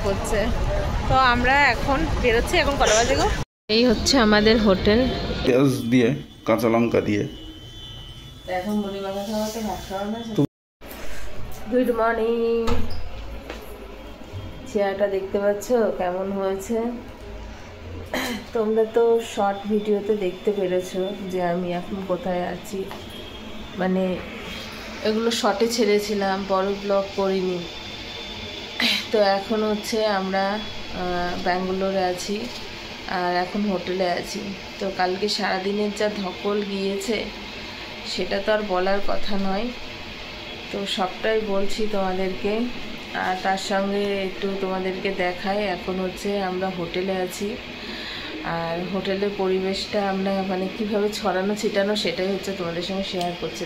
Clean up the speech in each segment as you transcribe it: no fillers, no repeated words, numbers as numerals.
হচ্ছে তো আমরা এখন বেরোচ্ছি। এখন কটা বাজে গো? এই হচ্ছে আমাদের হোটেল, পেঁয়াজ দিয়ে কাঁচা লঙ্কা দিয়ে। এখন মুড়ি মাখা খাওয়াতে ভাত খাওয়া না। Good morning. চেয়ারটা দেখতে পাচ্ছ কেমন হয়েছে? তোমরা তো শর্ট ভিডিওতে দেখতে পেরেছো যে আমি এখন কোথায় আছি, মানে এগুলো শর্টে ছেড়েছিলাম, বড় ব্লগ করিনি। তো এখন হচ্ছে আমরা ব্যাঙ্গালোরে আছি আর এখন হোটেলে আছি। তো কালকে সারাদিনের যা ধকল গিয়েছে সেটা তো আর বলার কথা নয়, তো সবটাই বলছি তোমাদেরকে। আর তার সঙ্গে একটু তোমাদেরকে দেখাই, এখন হচ্ছে আমরা হোটেলে আছি আর হোটেলের পরিবেশটা আমরা মানে কীভাবে ছড়ানো ছিটানো সেটাই হচ্ছে তোমাদের সঙ্গে শেয়ার করছি।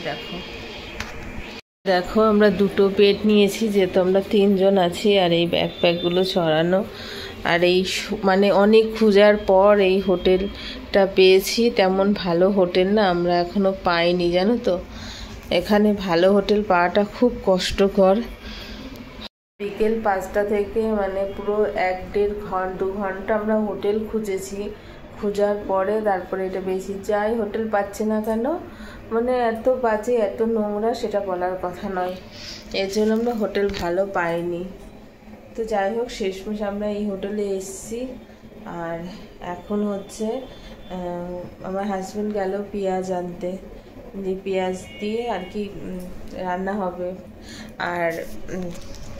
দেখো আমরা দুটো বেড নিয়েছি, যেহেতু আমরা 3 জন আছি, আর এই ব্যাকপ্যাকগুলো ছড়ানো। আর এই মানে অনেক খোঁজার পর এই হোটেলটা পেয়েছি। তেমন ভালো হোটেল না আমরা এখনও পাইনি, জানো তো। এখানে ভালো হোটেল পাওয়াটা খুব কষ্টকর। বিকেল 5টা থেকে মানে পুরো 1-1.5-2 ঘন্টা আমরা হোটেল খুঁজেছি। খোঁজার পরে তারপরে এটা বেশি যাই হোটেল পাচ্ছে না কেন, মানে এত বাজে এত নোংরা সেটা বলার কথা নয়, এর জন্য আমরা হোটেল ভালো পাইনি। তো যাই হোক শেষমেশ আমরা এই হোটেলে এসেছি। আর এখন হচ্ছে আমার হাজব্যান্ড গেল পেঁয়াজ আনতে, যে পেঁয়াজ দিয়ে আর কি রান্না হবে। আর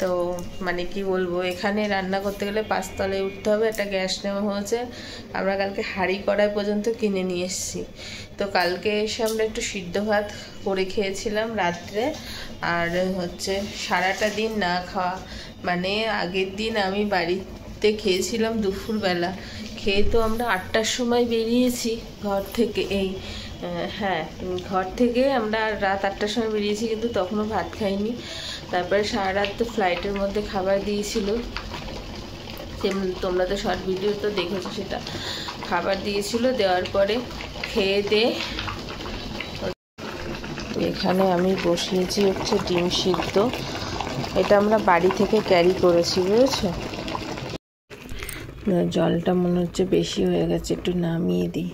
তো মানে কি বলবো, এখানে রান্না করতে গেলে 5 তলায় উঠতে হবে, একটা গ্যাস নেওয়া হয়েছে। আমরা কালকে হাঁড়ি কড়াই পর্যন্ত কিনে নিয়ে এসেছি। তো কালকে এসে আমরা একটু সিদ্ধ ভাত করে খেয়েছিলাম রাত্রে। আর হচ্ছে সারাটা দিন না খাওয়া, মানে আগের দিন আমি বাড়িতে খেয়েছিলাম দুপুরবেলা, খেয়ে তো আমরা 8টার সময় বেরিয়েছি ঘর থেকে। হ্যাঁ, ঘর থেকে আমরা রাত 8টার সময় বেরিয়েছি, কিন্তু তখনও ভাত খাইনি। তারপরে সারা রাত তো ফ্লাইটের মধ্যে খাবার দিয়েছিল, তোমরা তো শর্ট ভিডিও তো দেখেছো, সেটা খাবার দিয়েছিল। দেওয়ার পরে খেয়ে দিয়ে এখানে আমি বসিয়েছি হচ্ছে ডিম সিদ্ধ। এটা আমরা বাড়ি থেকে ক্যারি করেছি, বুঝেছো। জলটা মনে হচ্ছে বেশি হয়ে গেছে, একটু নামিয়ে দিই।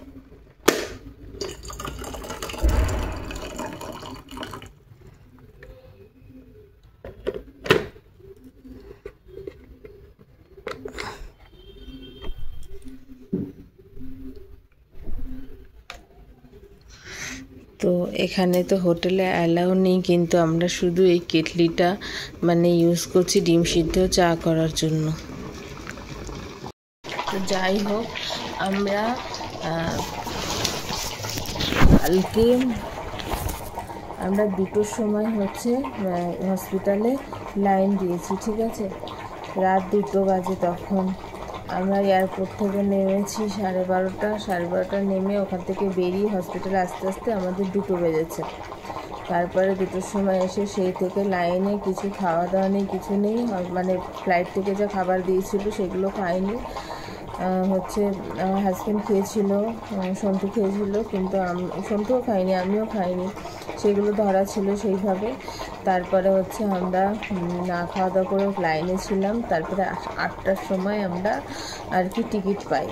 তো এখানে তো হোটেলে অ্যালাউ নেই, কিন্তু আমরা শুধু এই কেটলিটা মানে ইউজ করছি ডিম সিদ্ধ চা করার জন্য। তো যাই হোক আমরা কালকে আমরা 2টোর সময় হচ্ছে হসপিটালে লাইন দিয়েছি, ঠিক আছে। রাত 2টো বাজে তখন। আমরা এয়ারপোর্ট থেকে নেমেছি 12:30 নেমে ওখান থেকে বেরিয়ে হসপিটালে আস্তে আস্তে আমাদের 2টো বেজেছে। তারপরে 2টোর সময় এসে সেই থেকে লাইনে কিছু খাওয়া দাওয়া নেই, কিছু নেই, মানে ফ্লাইট থেকে যা খাবার দিয়েছিল সেগুলো খাইনি। হচ্ছে আমার হাজব্যান্ড খেয়েছিল, সন্তু খেয়েছিল, কিন্তু সন্তুও খাইনি, আমিও খাইনি, সেগুলো ধরা ছিল সেইভাবে। তারপরে হচ্ছে আমরা না খাওয়া দাওয়া করে লাইনে ছিলাম। তারপরে 8টার সময় আমরা আর কি টিকিট পাই।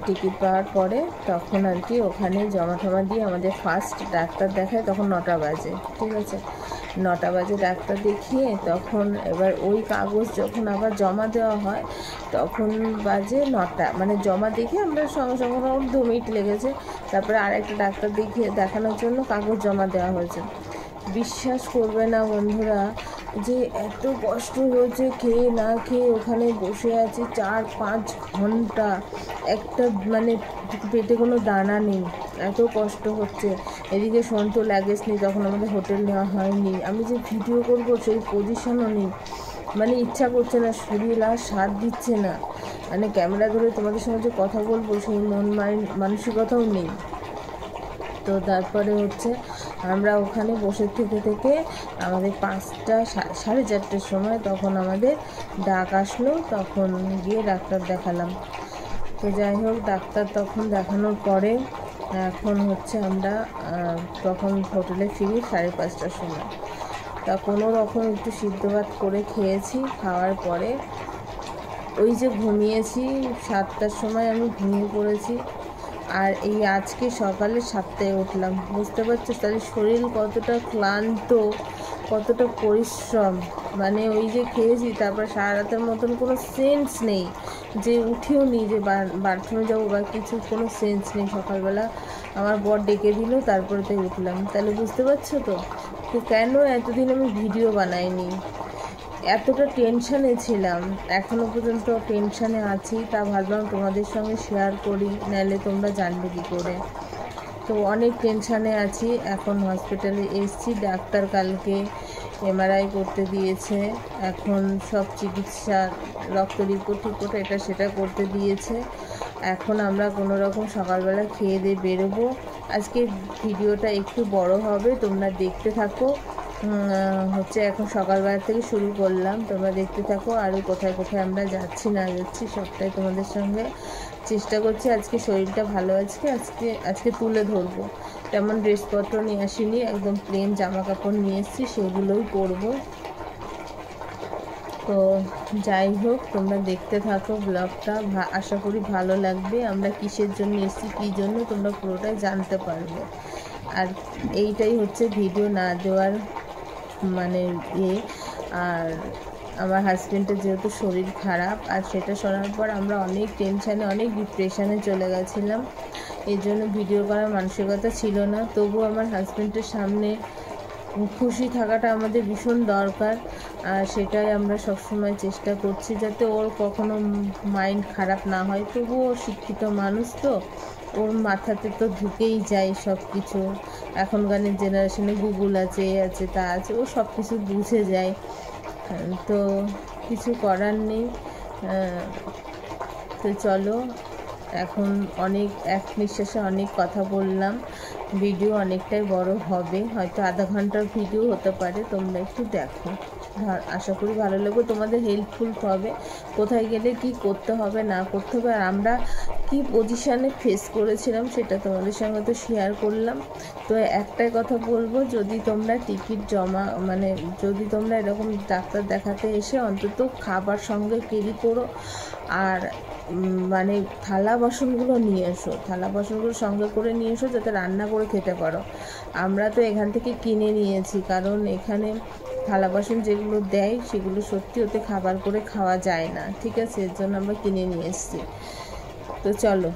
টিকিট পাওয়ার পরে তখন আর কি ওখানে জমা টমা দিয়ে আমাদের ফার্স্ট ডাক্তার দেখায়, তখন 9টা বাজে, ঠিক আছে। 9টা বাজে ডাক্তার দেখিয়ে তখন এবার ওই কাগজ যখন আবার জমা দেওয়া হয় তখন বাজে 9টা, মানে জমা দেখে আমরা সঙ্গে সঙ্গে 2 মিনিট লেগেছে। তারপরে আরেকটা ডাক্তার দেখানোর জন্য কাগজ জমা দেওয়া হয়েছে। বিশ্বাস করবে না বন্ধুরা, যে এত কষ্ট হয়েছে, খেয়ে না খেয়ে ওখানে বসে আছি 4-5 ঘন্টা, একটা মানে পেটে কোনো দানা নেই, এত কষ্ট হচ্ছে। এদিকে সন্তু লাগেজ নেই, তখন আমাদের হোটেল নেওয়া হয়নি। আমি যে ভিডিও করবো সেই পজিশনও নেই, মানে ইচ্ছা করছে না, শরীর আর সাথ দিচ্ছে না, মানে ক্যামেরা ধরে তোমাদের সঙ্গে যে কথা বলবো সেই মানসিকতাও নেই। তো তারপরে হচ্ছে আমরা ওখানে বসে থেকে আমাদের 4:30 সময় তখন আমাদের ডাক আসলো, তখন গিয়ে ডাক্তার দেখালাম। তো যাই হোক ডাক্তার তখন দেখানোর পরে এখন হচ্ছে আমরা তখন হোটেলে ফিরি 5:30টার সময়। তা কোনো রকম একটু সিদ্ধ ভাত করে খেয়েছি। খাওয়ার পরে ওই যে ঘুমিয়েছি 7টার সময় আমি ঘুমিয়ে পড়েছি। আর এই আজকে সকালে 7টায় উঠলাম। বুঝতে পারছো তাহলে শরীর কতটা ক্লান্ত, কতটা পরিশ্রম। মানে ওই যে খেয়েছি, তারপর সারা রাতের মতন কোনো সেন্স নেই, যে উঠেও নি যে বাথরুমে যাবো বা কিছু, কোনো সেন্স নেই। সকালবেলা আমার বর ডেকে দিল, তারপরে তাই উঠলাম। তাহলে বুঝতে পারছো তো কেন এতদিন আমি ভিডিও বানাইনি, এতটা টেনশানে ছিলাম। এখনও পর্যন্ত টেনশানে আছি, তা ভাবলাম তোমাদের সঙ্গে শেয়ার করি, নাহলে তোমরা জানবে কী করে। তো অনেক টেনশানে আছি। এখন হসপিটালে এসেছি, ডাক্তার কালকে MRI করতে দিয়েছে। এখন সব চিকিৎসা, রক্ত রিপোর্ট এটা সেটা করতে দিয়েছে। এখন আমরা কোনো রকম সকালবেলা খেয়ে দিয়ে বেরোবো। আজকে ভিডিওটা একটু বড় হবে, তোমরা দেখতে থাকো। হচ্ছে এখন সকালবেলা থেকে শুরু করলাম, তোমরা দেখতে থাকো। আরও কোথায় কোথায় আমরা যাচ্ছি না যাচ্ছি সবটাই তোমাদের সঙ্গে চেষ্টা করছি। আজকে শরীরটা ভালো আজকে তুলে ধরবো। তেমন ড্রেসপত্র নিয়ে আসিনি, একদম প্লেন জামা কাপড় নিয়ে এসেছি, সেগুলোই পরবো। তো যাই হোক, তোমরা দেখতে থাকো ব্লগটা, আশা করি ভালো লাগবে। আমরা কিসের জন্য এসেছি, কী জন্য, তোমরা পুরোটাই জানতে পারবে। আর এইটাই হচ্ছে ভিডিও না দেওয়ার মানে আর আমার হাজব্যান্ডের যেহেতু শরীর খারাপ, আর সেটা শোনার পর আমরা অনেক টেনশানে, অনেক ডিপ্রেশনে চলে গেছিলাম। এই জন্য ভিডিও করার মানসিকতা ছিল না। তবু আমার হাজব্যান্ডের সামনে খুশি থাকাটা আমাদের ভীষণ দরকার, আর সেটাই আমরা সবসময় চেষ্টা করছি, যাতে ওর কখনো মাইন্ড খারাপ না হয়। তবুও শিক্ষিত মানুষ তো, ওর মাথাতে তো ঢুকেই যায় সব কিছু। এখনকার জেনারেশনে গুগল আছে, এ আছে, তা আছে, ও সব কিছু বুঝে যায়। তো কিছু করার নেই। তো চলো, এখন এক নিঃশ্বাসে অনেক কথা বললাম, ভিডিও অনেকটাই বড় হবে, হয়তো আধা ঘন্টার ভিডিও হতে পারে। তোমরা একটু দেখো, আশা করি ভালো লাগবে, তোমাদের হেল্পফুল হবে। কোথায় গেলে কি করতে হবে না করতে হবে, আর আমরা কি পজিশানে ফেস করেছিলাম সেটা তোমাদের সঙ্গে তো শেয়ার করলাম। তো একটাই কথা বলবো, যদি তোমরা টিকিট যদি তোমরা এরকম ডাক্তার দেখাতে এসে অন্তত খাবার সঙ্গে ক্যারি করো, আর মানে থালা বাসনগুলো নিয়ে এসো, থালা বাসনগুলো সঙ্গে করে নিয়ে এসো, যাতে রান্না করে খেতে পারো। আমরা তো এখান থেকে কিনে নিয়েছি, কারণ এখানে থালা বাসন যেগুলো দেয় সেগুলো সত্যি ওতে খাবার করে খাওয়া যায় না, ঠিক আছে, এর জন্য আমরা কিনে নিয়ে এসেছি। তো চলো,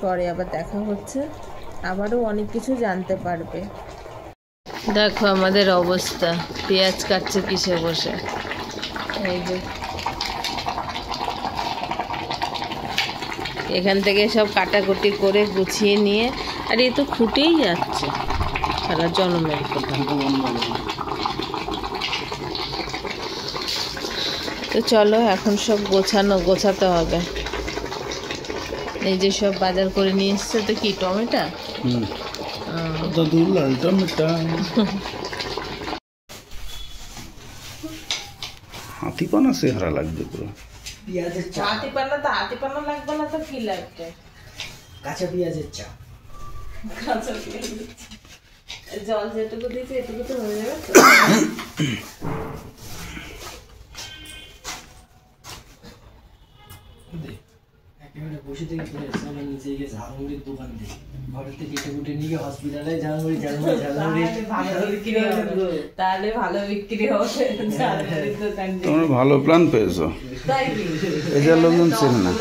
পরে আবার দেখা হচ্ছে, আবারও অনেক কিছু জানতে পারবে। দেখো আমাদের অবস্থা, পেঁয়াজ কাটছে কিসে বসে, এই যে এখান থেকে সব কাটাকুটি করে গুছিয়ে নিয়ে, আর এ তো ফুটেই যাচ্ছে সারা জনমের কথা। তো চলো, এখন সব গোছাতে হবে। এই যে সব বাজার করে নিয়ে এসছে। তো কি টমেটো, হাতিপানা চেহারা লাগবে পুরো। হাতিপানা লাগবে না তো কি লাগবে? কাঁচা পেঁয়াজের চা, জল যেটুকু দিয়েছে এটুকু তো হয়ে যাবে। বসে থেকে আমরা নিচে গিয়ে ঝালমুড়ির দোকান দিই, ঘরের থেকে কেটে কুটে নিয়ে হসপিটালে ঝালমুড়ি তাহলে ভালো বিক্রি হবে। তোমরা ভালো প্ল্যান পেয়েছো, এই যে লোকজন চেনে না,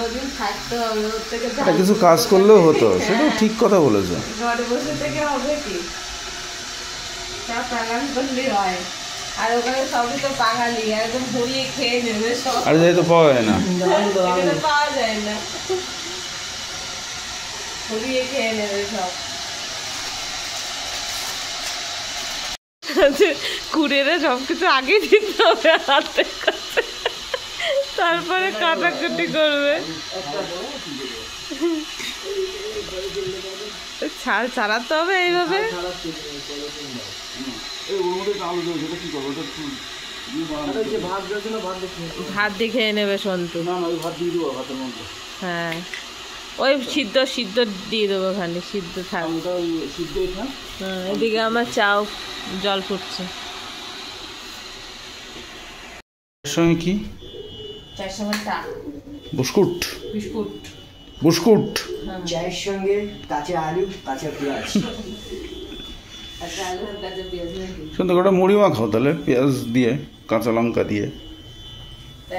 এটা কিছু কাজ করলেও হতো, সেটাও ঠিক কথা বলেছো। ঘরে বসে থেকে হবে কি, সব বাগান করলে হয়, আর ওখানে সবই তো বাঙালি, একদম ভরিয়ে খেয়ে নেবে সব। আর যেহেতু পাওয়া যায় না, পাওয়া যায় না, ভরিয়ে খেয়ে নেবে সব। কুড়েরা সব কিছু আগে দিতে হবে হাতে, তারপরে কাটাকুটি করবে। ছাল ছাড়াতে হবে এইভাবে। ভাত দিয়ে খেয়ে নেবে সন্তু। হ্যাঁ, ওই সিদ্ধ দিয়ে দেবো, ওখানে সিদ্ধ থাক। এদিকে আমার চাও জল ফুটছে। সঙ্গে কি? চায়ের সঙ্গে চা, বিস্কুট। বিস্কুট। বিস্কুট চায়ের সঙ্গে কাঁচা আলু, কাঁচা পেঁয়াজ। আচ্ছা, আলুর কাছে পেঁয়াজ নাকি? শুনতে কটা মুড়ি মাখাও তাহলে, পেঁয়াজ দিয়ে, কাঁচা লঙ্কা দিয়ে।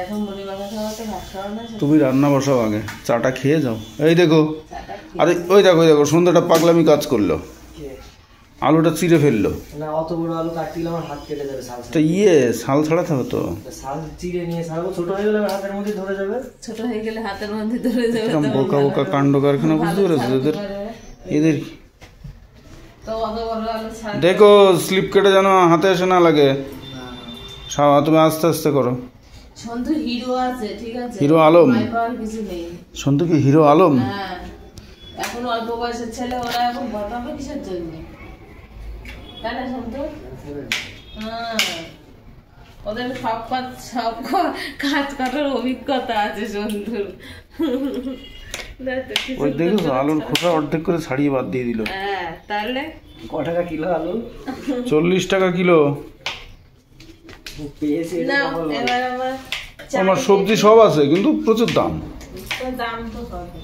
এখন মুড়ি মাখা খাওয়া তো ভাত খাওয়া না। তুমি রান্না বসাও আগে, চাটা খেয়ে যাও। এই দেখো, চাটা আরে ওই দেখো সন্ধ্যাটা পাগলামি কাজ করলো, আলুটা চিড়ে ফেললো। না, অত বড় আলু কাটতে গেলে আমার হাত কেটে যাবে। শাল তা শাল ছাড়াতে হতো। শাল চিড়ে নিয়ে ছাড়াবো, ছোট হয়ে গেলে আমার হাতের মধ্যে ধরে যাবে। ছোট হয়ে গেলে হাতের মধ্যে ধরে যাবে। এরকম বোকা বোকা কাণ্ড কারখানা, বুঝতে পেরেছো এদের। তো অত বড় আলু ছাড়া দেখো স্লিপ কেটে যেন হাতে এসে না লাগে। তুমি আস্তে আস্তে করো। সন্তু হিরো আছে, ঠিক আছে? হিরো আলম? ভয় পাওয়ার কিছু নেই। সন্তু কি হিরো আলম? হ্যাঁ, এখন অল্প বয়সের ছেলে, ওরা এখন ভয় পাবে কিসের জন্য? তাই না সন্তু? হ্যাঁ, ওদের সব কাজ করার অভিজ্ঞতা আছে সন্তুর। ওই দেখো আলুর খোসা অর্ধেক করে ছাড়িয়ে বাদ দিয়ে দিল। হ্যাঁ, তাহলে ক টাকা কিলো আলু? 40 টাকা কিলো। পেয়েছে না, এবার আমার আমার সবজি সব আছে, কিন্তু প্রচুর দাম। দাম তো হবে।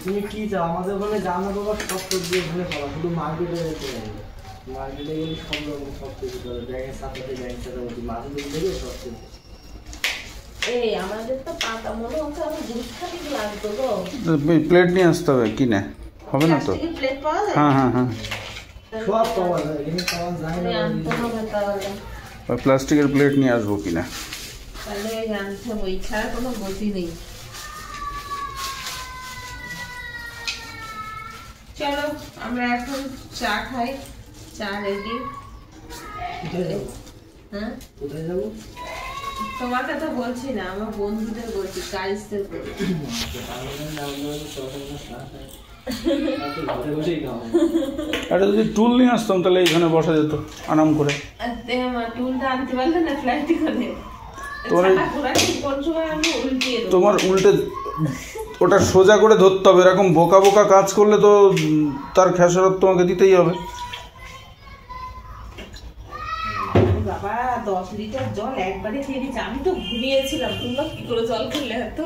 তুমি কি চাও? আমাদের ওখানে জামা কাপড় সব সবজি ওখানে পাওয়া, শুধু মার্কেটে যেতে হবে। মার্কেটে গেলে সব রকম সব কিছু পাবে, ব্যাগের সাথে মাছগুলো থেকে সব কিছু। এই আমাদের তো পাতা মনে হচ্ছে আমার দুধ খালি লাগতো গো। প্লেট নিয়ে আসতে হবে, কিনে হবে না তো? প্লাস্টিকের প্লেট পাওয়া যায়? হ্যাঁ সব পাওয়া যায়, কিন্তু পাওয়া যায় না। আনতে হবে তাহলে। ওই প্লাস্টিকের প্লেট নিয়ে আসবো কিনা। তাহলে আনতে হবে, ওই ছাড়া কোনো গতি নেই। চলো আমরা এখন চা খাই। চা রেডি। হ্যাঁ, কোথায় যাবো? তোমার কথা বলছি না, আমার বন্ধুদের বলছি, কারিসদের বলছি। একটা যদি টুল নিয়ে আসতাম তাহলে এখানে বসা যেত আরাম করে। টুলটা আনতে পারলে না ফ্লাইটে করে? তোমার উল্টে ওটা সোজা করে ধরতে হবে, এরকম বোকা বোকা কাজ করলে তো তার খেসারত তোমাকে দিতেই হবে। বাবা 10 লিটার জল একবারে খেয়ে দিচ্ছি। আমি তো ঘুমিয়েছিলাম, তোমরা কি করে জল খেলে? এত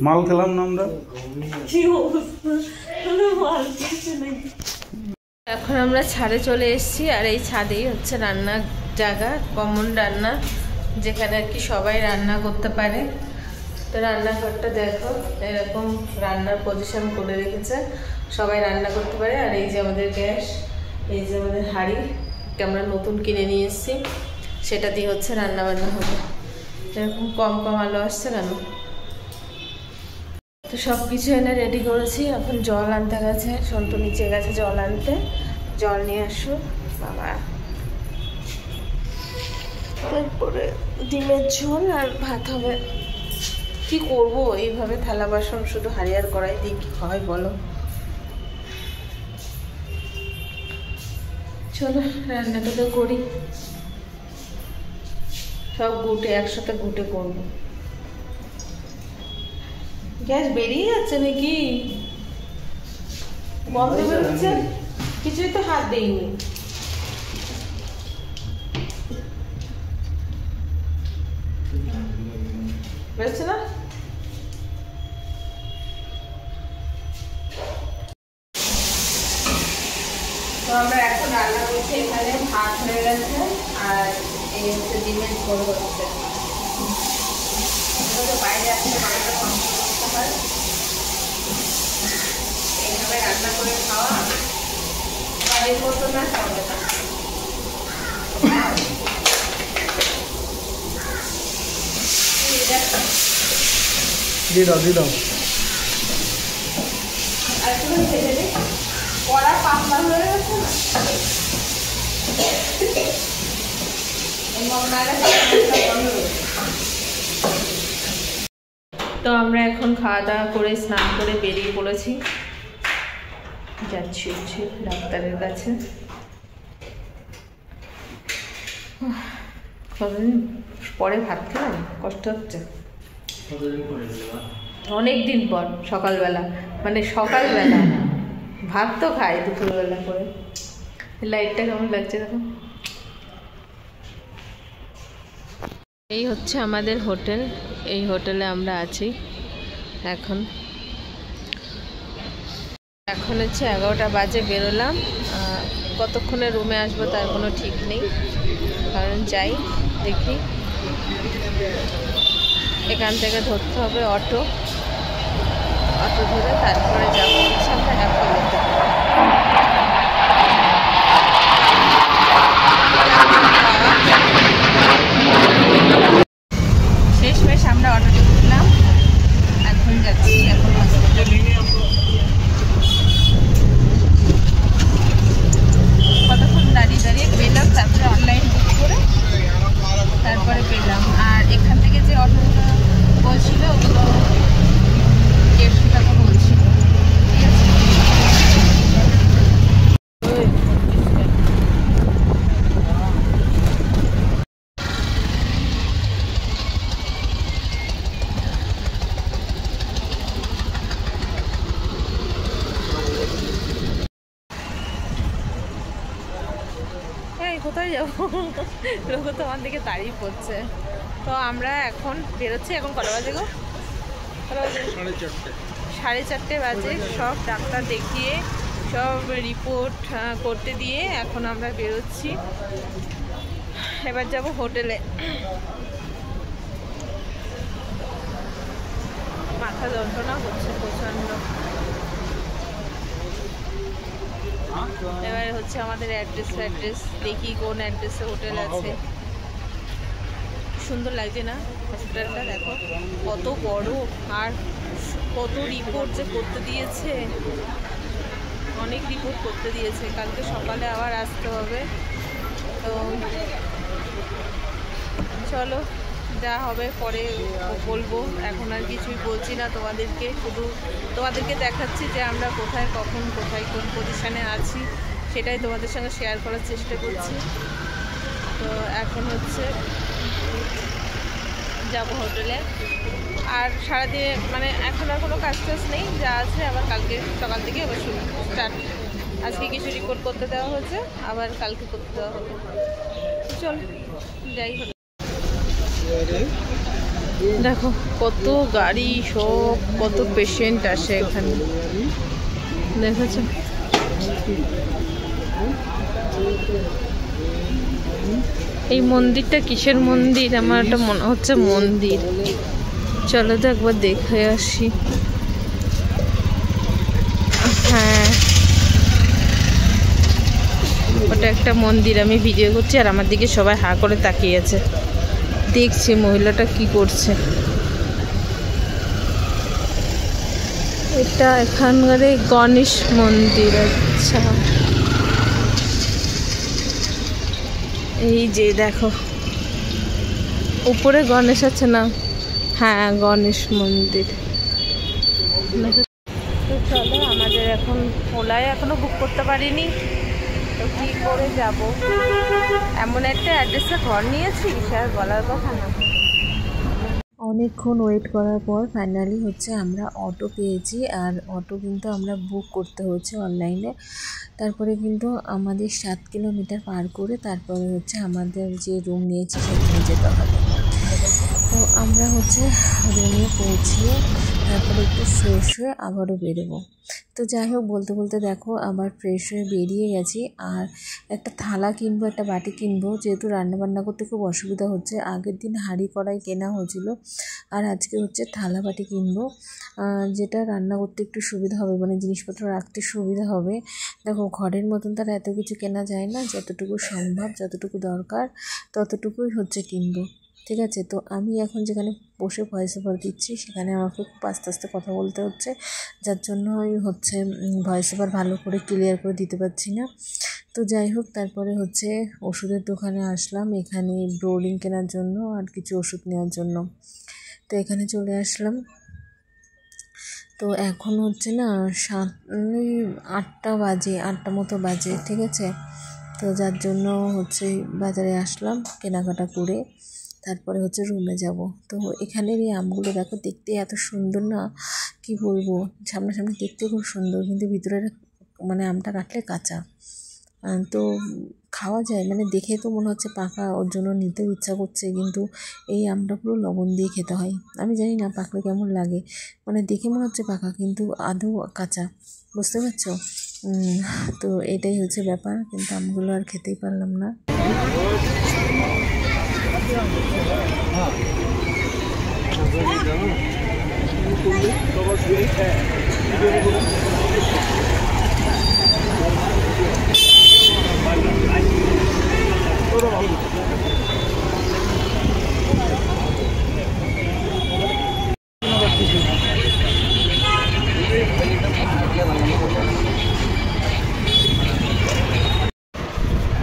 মাল খেলাম না আমরা। কি অবস্থা, মাল কিছু নেই। এখন আমরা ছাদে চলে এসেছি, আর এই ছাদেই হচ্ছে রান্নার জায়গা, কমন রান্না, যেখানে আর কি সবাই রান্না করতে পারে। তো রান্নাঘরটা দেখো, এরকম রান্নার পজিশন করে রেখেছে, সবাই রান্না করতে পারে। আর এই যে আমাদের গ্যাস, এই যে আমাদের হাঁড়ি, আমরা নতুন কিনে নিয়ে এসেছি, সেটা দিয়ে হচ্ছে রান্না বান্না হবে। এরকম কম কম আলো আসছে কেন? তো সব কিছু এনে রেডি করেছি। এখন জল আনতে গেছে, সন্তু নিচে গেছে জল আনতে, জল নিয়ে আসো বাবা। তারপরে ডিমের ঝোল আর ভাত হবে। কি করব এইভাবে থালা বাসন শুধু হারিয়ার কড়াই দিয়ে কি হয় বলো? চলো রান্নাটা তো করি, সব গুটে একসাথে গুটে করবো। গ্যাস বেরিয়ে যাচ্ছে নাকি? বন্ধ বেরোচ্ছে, কিছুই তো হাত দেইনি। বেরোচ্ছে না? তো আমরা এখন রান্না করছি, এখানে ভাত হয়ে গেছে, আর এই হচ্ছে ডিমের ঝোল হচ্ছে। বাইরে আসলে মাংসটা কমপ্লিট করতে হয়, এইভাবে রান্না করে খাওয়া বাড়ির মতো না, চলে না। দিয়ে দাও আর একটু ভেজে দিই, কড়া পাতলা হয়ে গেছে না, তো আমরা এখন খাওয়া দাওয়া করে স্নান করে বেরিয়ে পড়েছি, যাচ্ছি হচ্ছে ডাক্তারের কাছে। কতদিন পরে ভাত খেলাম, কষ্ট হচ্ছে। অনেক দিন পর সকালবেলা, মানে সকালবেলা ভাত তো খাই দুপুরবেলা করে। লাইটটা কেমন লাগছে দেখো। এই হচ্ছে আমাদের হোটেল, এই হোটেলে আমরা আছি এখন। এখন হচ্ছে 11টা বাজে, বেরোলাম। কতক্ষণে রুমে আসবো তার কোনো ঠিক নেই, কারণ যাই দেখি। এখান থেকে ধরতে হবে অটো, অটো ধরে তারপরে যাবো হচ্ছে আমরা অ্যাপোলোতে। শেষমেশ আমরা অটোতে উঠলাম, এখন যাচ্ছি এখন কতক্ষণ দাঁড়িয়ে দাঁড়িয়ে পেলাম, তারপরে অনলাইন বুক করে তারপরে পেলাম। আর এখান থেকে যে অটোগুলো বলছিল ওগুলো 150 টাকা বলছিল, ঠিক আছে। কোথায় যাবো, লোক তো আমার দিকে দাঁড়িয়ে পড়ছে। তো আমরা এখন বেরোচ্ছি। এখন কটা বাজে গো? 4:30 বাজে। সব ডাক্তার দেখিয়ে সব রিপোর্ট করতে দিয়ে এখন আমরা বেরোচ্ছি। এবার যাব হোটেলে। মাথা যন্ত্রণা হচ্ছে প্রচণ্ড। এবার হচ্ছে আমাদের অ্যাড্রেস দেখি কোন অ্যাড্রেসে হোটেল আছে। সুন্দর লাগছে না হসপিটালটা? দেখো কত বড় আর কত রিপোর্ট যে করতে দিয়েছে, অনেক রিপোর্ট করতে দিয়েছে। কালকে সকালে আবার আসতে হবে। তো চলো, যা হবে পরে বলবো, এখন আর কিছুই বলছি না তোমাদেরকে, শুধু তোমাদেরকে দেখাচ্ছি যে আমরা কোথায় কখন কোথায় কোন পজিশানে আছি সেটাই তোমাদের সঙ্গে শেয়ার করার চেষ্টা করছি। তো এখন হচ্ছে যাব হোটেলে। আর সারাদিনে মানে এখন আর কোনো কাজ টাজ নেই, যা আছে আবার কালকে সকাল থেকে আবার শুরু স্টার্ট। আজকে কিছু রিপোর্ট করতে দেওয়া হয়েছে, আবার কালকে করতে দেওয়া হবে। চল যাই হোক। দেখো কত গাড়ি, সব কত পেশেন্ট আসে এখানে, দেখেছো? এই মন্দিরটা কিসের মন্দির? আমার একটা মনে হচ্ছে মন্দির। চলো তো একবার দেখে আসি। হ্যাঁ, ওটা একটা মন্দির। আমি ভিডিও করছি আর আমার দিকে সবাই হা করে তাকিয়ে আছে, দেখছে মহিলাটা কি করছে। এটা এখানকার গণেশ মন্দির। আচ্ছা, এই যে দেখো উপরে গণেশ আছে না? হ্যাঁ, গণেশ মন্দির। তো চলো, আমাদের এখন ওলায় এখনো বুক করতে পারিনি, তো কী করে যাব? এমন একটা অ্যাড্রেসে ঘর নিয়েছি, সে আর বলার কথা না। অনেকক্ষণ ওয়েট করার পর ফাইনালি হচ্ছে আমরা অটো পেয়েছি। আর অটো কিন্তু আমরা বুক করতে হচ্ছে অনলাইনে। তারপরে কিন্তু আমাদের 7 কিলোমিটার পার করে তারপরে হচ্ছে আমাদের যে রুম নিয়েছি সেখানে যেতে হবে। তো আমরা হচ্ছে রুমে পৌঁছিয়ে তারপরে একটু ফ্রেশ হয়ে আবারও বেরোবো। তো যাই হোক, বলতে বলতে দেখো আবার ফ্রেশ হয়ে বেরিয়ে গেছি। আর একটা থালা কিনবো, একটা বাটি কিনবো, যেহেতু রান্নাবান্না করতে খুব অসুবিধা হচ্ছে। আগের দিন হাঁড়ি কড়াই কেনা হয়েছিল, আর আজকে হচ্ছে থালা বাটি কিনবো, যেটা রান্না করতে একটু সুবিধা হবে, মানে জিনিসপত্র রাখতে সুবিধা হবে। দেখো ঘরের মতন তার এত কিছু কেনা যায় না, যতটুকু সম্ভব যতটুকু দরকার ততটুকুই হচ্ছে কিনবো, ঠিক আছে। তো আমি এখন যেখানে বসে ভয়েস ওভার দিচ্ছি সেখানে আমাকে খুব আস্তে আস্তে কথা বলতে হচ্ছে, যার জন্য হচ্ছে ভয়েস ওভার ভালো করে ক্লিয়ার করে দিতে পারছি না। তো যাই হোক, তারপরে হচ্ছে ওষুধের দোকানে আসলাম, এখানে ব্রোলিং কেনার জন্য আর কিছু ওষুধ নেওয়ার জন্য। তো এখানে চলে আসলাম। তো এখন হচ্ছে না 8টা বাজে, 8টা মতো বাজে, ঠিক আছে। তো যার জন্য হচ্ছে বাজারে আসলাম কেনাকাটা করে, তারপরে হচ্ছে রুমে যাব। তো এখানের এই আমগুলো দেখো, দেখতে এত সুন্দর না, কি বলবো, সামনাসামনি দেখতে খুব সুন্দর, কিন্তু ভিতরে মানে আমটা কাটলে কাঁচা। তো খাওয়া যায়, মানে দেখে তো মনে হচ্ছে পাকা, ওর জন্য নিতেও ইচ্ছা করছে, কিন্তু এই আমটা পুরো লবণ দিয়ে খেতে হয়। আমি জানি না পাকলে কেমন লাগে, মানে দেখে মনে হচ্ছে পাকা কিন্তু আদৌ কাঁচা, বুঝতে পারছো? তো এটাই হচ্ছে ব্যাপার, কিন্তু আমগুলো আর খেতেই পারলাম না।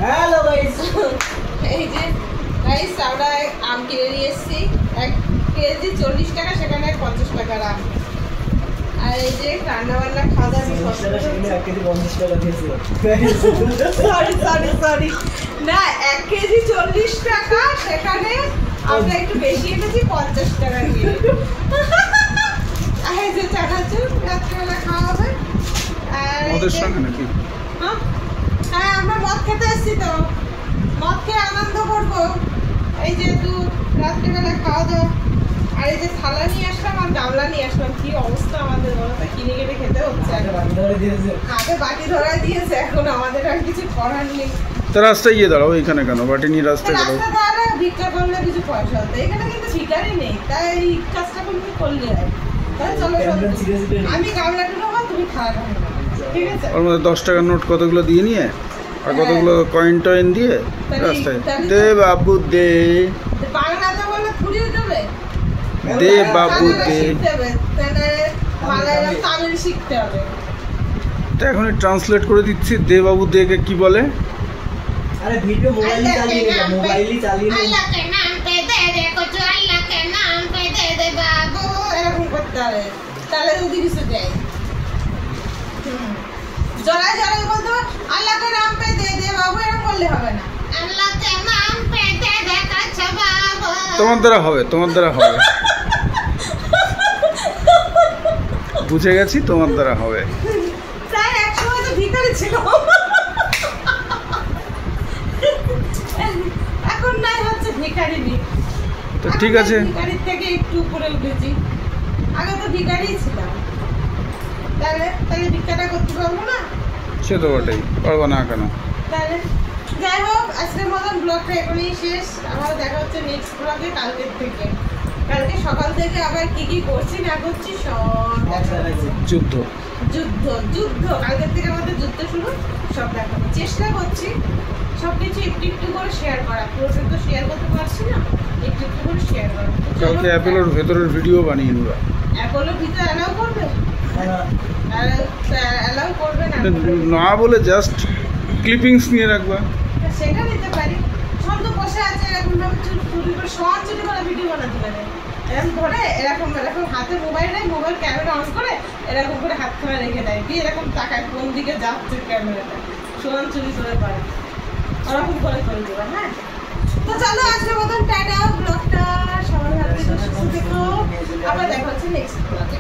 হ্যালো গাইস, এই যে গাইস আমরা আম কিনে নিয়ে এসেছি 1 কেজি 40 টাকা, সেখানে 50 টাকার আম। আর এই যে রান্না বান্না খাওয়া দাওয়া সরি না, 1 কেজি 40 টাকা, সেখানে আমরা একটু বেশি এনেছি 50 টাকা দিয়ে। আর এই যে চানাচুর রাত্রেবেলা খাওয়া হবে। আর ওদের সঙ্গে নাকি? হ্যাঁ, আমরা মদ খেতে এসেছি, তো মদ খেয়ে আনন্দ করবো। এই যে একটু রাত্রিবেলা খাওয়া দাওয়া। আর এই যে থালা নিয়ে আসলাম আর গামলা নিয়ে আসলাম। কি অবস্থা আমাদের, বলো তো, কিনে কিনে খেতে হচ্ছে। আগে বাটি ধরাই দিয়েছে, এখন আমাদের আর কিছু করার নেই। তা রাস্তায় গিয়ে দাঁড়াও, এখানে কেন? বাটি নিয়ে রাস্তায় দাঁড়াও। রাস্তা দ্বারা ভিক্ষা করলে কিছু পয়সা হতো, এখানে কিন্তু ভিখারি নেই, তাই এই কাজটা করলে হয়। তাহলে চলো, আমি গামলাটা নেবো, তুমি থালাটা নেবো, ঠিক আছে? ওর মধ্যে 10 টাকার নোট কতগুলো দিয়ে নিয়ে আর কতগুলো কয়েন টয়েন দিয়ে রাস্তায় দে বাবু দে, বাংলাতে বলে ফুরিয়ে যাবে, দে বাবু দে। মালায়ালাম তামিল শিখতে হবে। তা এখনই ট্রান্সলেট করে দিচ্ছি, দে বাবু দে কে কি বলে। আরে ভিডিও মোবাইলই চালিয়ে নে, মোবাইলই চালিয়ে নে। আল্লাহ কে নাম পে দে দে কুছ, আল্লাহ কে নাম পে দে দে বাবু, এরকম করতে হবে, তাহলে যদি কিছু দেয়। জড়াই জড়াই বলতে হবে, আল্লাহ কে নাম পে দে দে বাবু, এরকম বললে হবে না। আল্লাহ কে নাম পে দে দে কুছ বাবু। তোমার দ্বারা হবে, তোমার দ্বারা হবে, বুঝে গেছি, তোমার দ্বারা হবে। প্রায় 1 সময় তো ভিখারি ছিল, এখন নাই হচ্ছে ভিখারি নেই। তো ঠিক আছে, ভিখারির থেকে একটু উপরে উঠেছি, আগে তো ভিখারিই ছিলাম। তাহলে ভিক্ষাটা করতে পারবো না? সে তো বটেই, পারবো না কেন? তাহলে যাই হোক, আজকের মতন ব্লগটা এখানেই শেষ। আবার দেখা হচ্ছে নেক্সট ব্লগে কালকের থেকে। কালকে সকাল থেকে আবার কি কি করছি না করছি সব দেখাবো। যুদ্ধ যুদ্ধ যুদ্ধ কালকের থেকে আমাদের যুদ্ধ শুরু, সব দেখাবো। চেষ্টা করছি সবকিছু একটু একটু করে শেয়ার করা, পুরোটা তো শেয়ার করতে পারছি না, একটু একটু করে শেয়ার করা। কালকে অ্যাপেলের ভেতরের ভিডিও বানিয়ে নেবা। অ্যাপেলের ভিতরে অ্যালাউ করবে? অ্যালাউ করবে না, না বলে জাস্ট ক্লিপিংস নিয়ে রাখবা, সেটা নিতে পারি। সব তো বসে আছে এরকম ভাবে চুরি করে, সব চুরি করে ভিডিও বানাতে পারে। এরকম ধরে এরকম এরকম হাতে মোবাইল নেই, মোবাইল ক্যামেরা অন করে এরকম করে হাতখানা রেখে দেয়, দিয়ে এরকম তাকায় কোন দিকে যাচ্ছে ক্যামেরাটা, সমান চুরি করে পারে, ওরকম করে করে দেবে। হ্যাঁ, তো চলো আজকের মতন টাটা, ব্লগটা সবাই ভালো থেকো, সুস্থ থেকো, আবার দেখা হচ্ছে নেক্সট ব্লগে।